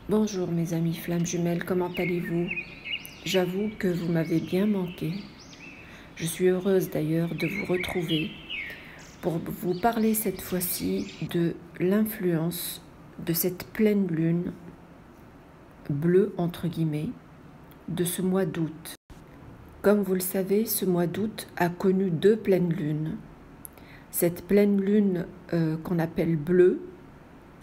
Bonjour mes amis flammes jumelles, comment allez-vous? J'avoue que vous m'avez bien manqué. Je suis heureuse d'ailleurs de vous retrouver pour vous parler cette fois-ci de l'influence de cette pleine lune bleue entre guillemets de ce mois d'août. Comme vous le savez, ce mois d'août a connu deux pleines lunes. Cette pleine lune qu'on appelle bleue,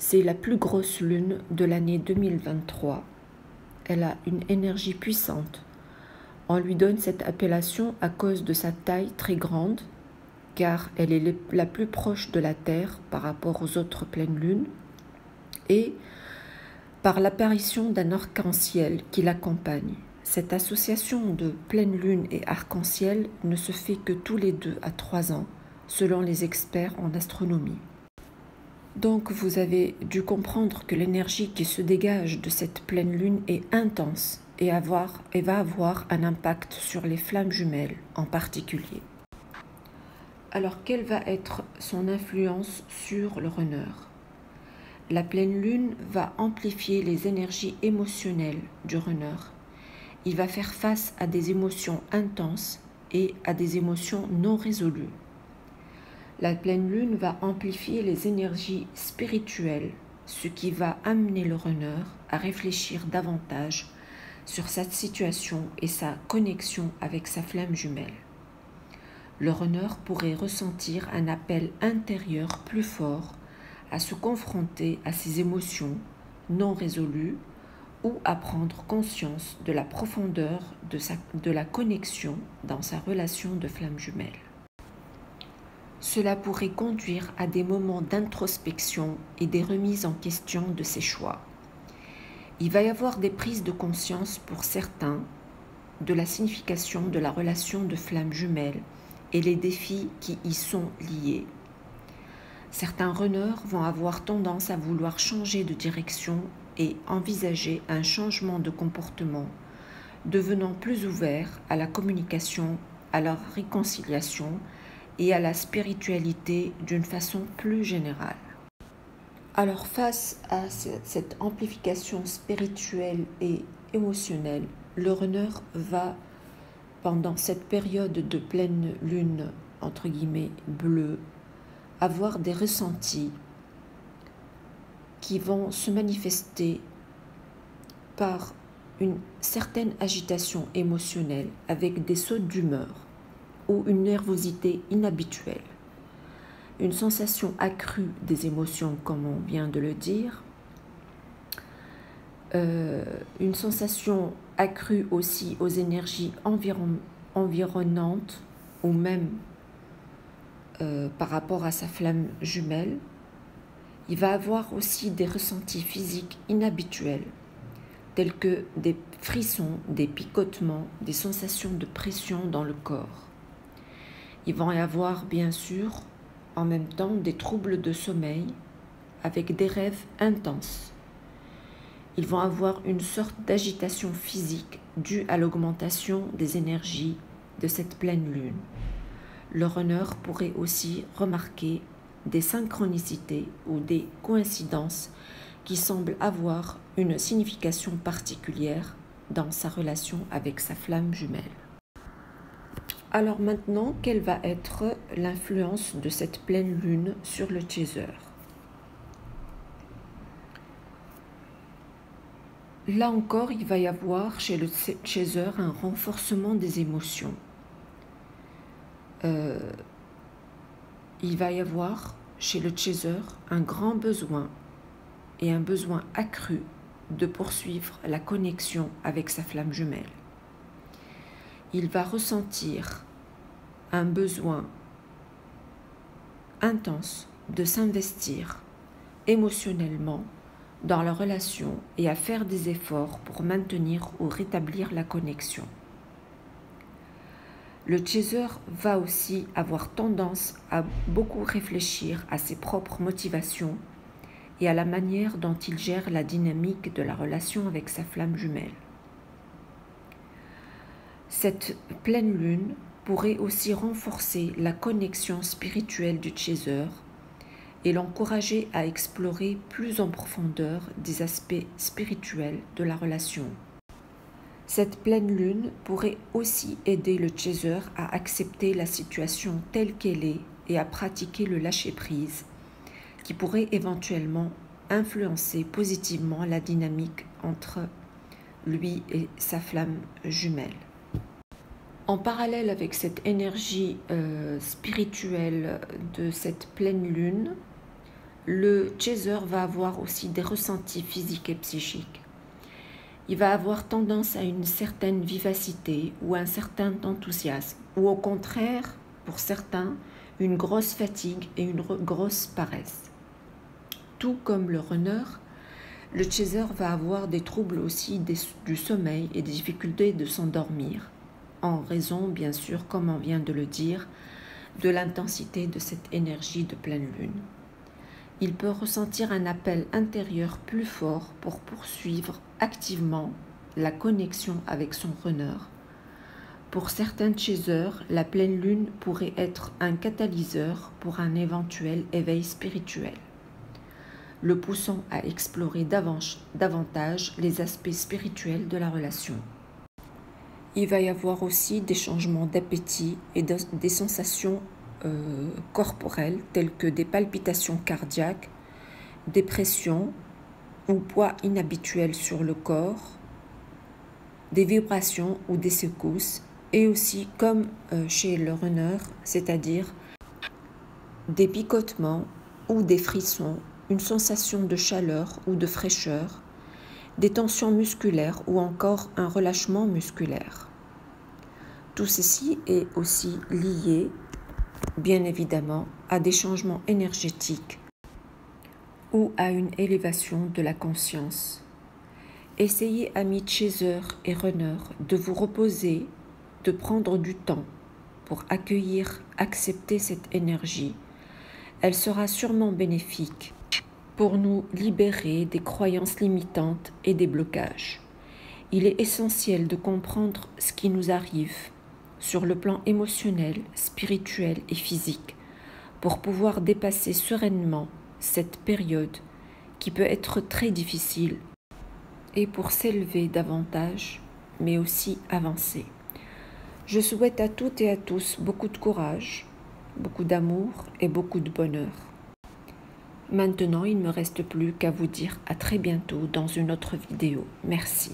c'est la plus grosse lune de l'année 2023. Elle a une énergie puissante. On lui donne cette appellation à cause de sa taille très grande, car elle est la plus proche de la Terre par rapport aux autres pleines lunes, et par l'apparition d'un arc-en-ciel qui l'accompagne. Cette association de pleine lune et arc-en-ciel ne se fait que tous les 2 à 3 ans, selon les experts en astronomie. Donc vous avez dû comprendre que l'énergie qui se dégage de cette pleine lune est intense et va avoir un impact sur les flammes jumelles en particulier. Alors quelle va être son influence sur le runner? La pleine lune va amplifier les énergies émotionnelles du runner. Il va faire face à des émotions intenses et à des émotions non résolues. La pleine lune va amplifier les énergies spirituelles, ce qui va amener le runner à réfléchir davantage sur sa situation et sa connexion avec sa flamme jumelle. Le runner pourrait ressentir un appel intérieur plus fort à se confronter à ses émotions non résolues ou à prendre conscience de la profondeur de la connexion dans sa relation de flamme jumelle. Cela pourrait conduire à des moments d'introspection et des remises en question de ses choix. Il va y avoir des prises de conscience pour certains de la signification de la relation de flamme jumelle et les défis qui y sont liés. Certains runners vont avoir tendance à vouloir changer de direction et envisager un changement de comportement, devenant plus ouverts à la communication, à la réconciliation et à la spiritualité d'une façon plus générale. Alors face à cette amplification spirituelle et émotionnelle, le runner va, pendant cette période de pleine lune, entre guillemets, bleue, avoir des ressentis qui vont se manifester par une certaine agitation émotionnelle avec des sautes d'humeur ou une nervosité inhabituelle, une sensation accrue des émotions comme on vient de le dire, une sensation accrue aussi aux énergies environnantes ou même par rapport à sa flamme jumelle. Il va avoir aussi des ressentis physiques inhabituels, tels que des frissons, des picotements, des sensations de pression dans le corps. Il va y avoir bien sûr en même temps des troubles de sommeil avec des rêves intenses. Ils vont avoir une sorte d'agitation physique due à l'augmentation des énergies de cette pleine lune. Le runner pourrait aussi remarquer des synchronicités ou des coïncidences qui semblent avoir une signification particulière dans sa relation avec sa flamme jumelle. Alors maintenant, quelle va être l'influence de cette pleine lune sur le chaser? Là encore, il va y avoir chez le chaser un renforcement des émotions. Il va y avoir chez le chaser un grand besoin et un besoin accru de poursuivre la connexion avec sa flamme jumelle. Il va ressentir un besoin intense de s'investir émotionnellement dans la relation et à faire des efforts pour maintenir ou rétablir la connexion. Le chaser va aussi avoir tendance à beaucoup réfléchir à ses propres motivations et à la manière dont il gère la dynamique de la relation avec sa flamme jumelle. Cette pleine lune pourrait aussi renforcer la connexion spirituelle du chaser et l'encourager à explorer plus en profondeur des aspects spirituels de la relation. Cette pleine lune pourrait aussi aider le chaser à accepter la situation telle qu'elle est et à pratiquer le lâcher-prise, qui pourrait éventuellement influencer positivement la dynamique entre lui et sa flamme jumelle. En parallèle avec cette énergie spirituelle de cette pleine lune, le chaser va avoir aussi des ressentis physiques et psychiques. Il va avoir tendance à une certaine vivacité ou un certain enthousiasme, ou au contraire, pour certains, une grosse fatigue et une grosse paresse. Tout comme le runner, le chaser va avoir des troubles aussi du sommeil et des difficultés de s'endormir, en raison, bien sûr, comme on vient de le dire, de l'intensité de cette énergie de pleine lune. Il peut ressentir un appel intérieur plus fort pour poursuivre activement la connexion avec son runner. Pour certains chasers, la pleine lune pourrait être un catalyseur pour un éventuel éveil spirituel, le poussant à explorer davantage les aspects spirituels de la relation. Il va y avoir aussi des changements d'appétit et des sensations corporelles telles que des palpitations cardiaques, des pressions ou poids inhabituels sur le corps, des vibrations ou des secousses, et aussi comme chez le runner, c'est-à-dire des picotements ou des frissons, une sensation de chaleur ou de fraîcheur, des tensions musculaires ou encore un relâchement musculaire. Tout ceci est aussi lié, bien évidemment, à des changements énergétiques ou à une élévation de la conscience. Essayez, amis chaser et runner, de vous reposer, de prendre du temps pour accueillir, accepter cette énergie. Elle sera sûrement bénéfique pour nous libérer des croyances limitantes et des blocages. Il est essentiel de comprendre ce qui nous arrive sur le plan émotionnel, spirituel et physique pour pouvoir dépasser sereinement cette période qui peut être très difficile et pour s'élever davantage, mais aussi avancer. Je souhaite à toutes et à tous beaucoup de courage, beaucoup d'amour et beaucoup de bonheur. Maintenant, il ne me reste plus qu'à vous dire à très bientôt dans une autre vidéo. Merci.